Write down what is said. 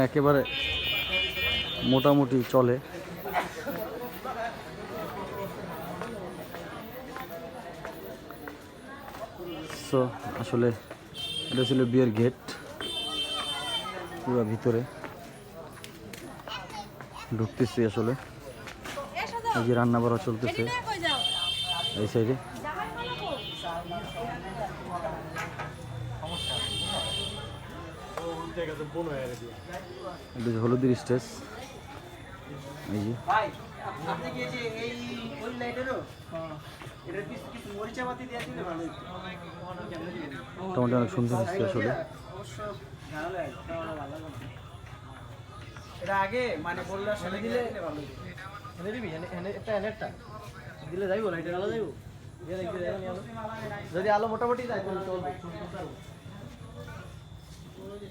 একেবারে মোটামুটি চলে। সো আসলে এটা ছিল বিয়ের গেট, পুরো ভিতরে ঢুকতেছি। আসলে এই যে রান্না বাড়া চলতেছে এই সাইডে। এটা যে হলুদের স্টেজ, এই যে মোটামুটি অনেক সুন্দর হচ্ছে আসলে। আগে মানে বললে সেটা দিলে ভালো এনে দিবি, একটা এনেরটা দিলে যাইব, লাইটের আলো যাইব, যদি আলো মোটামুটি যায়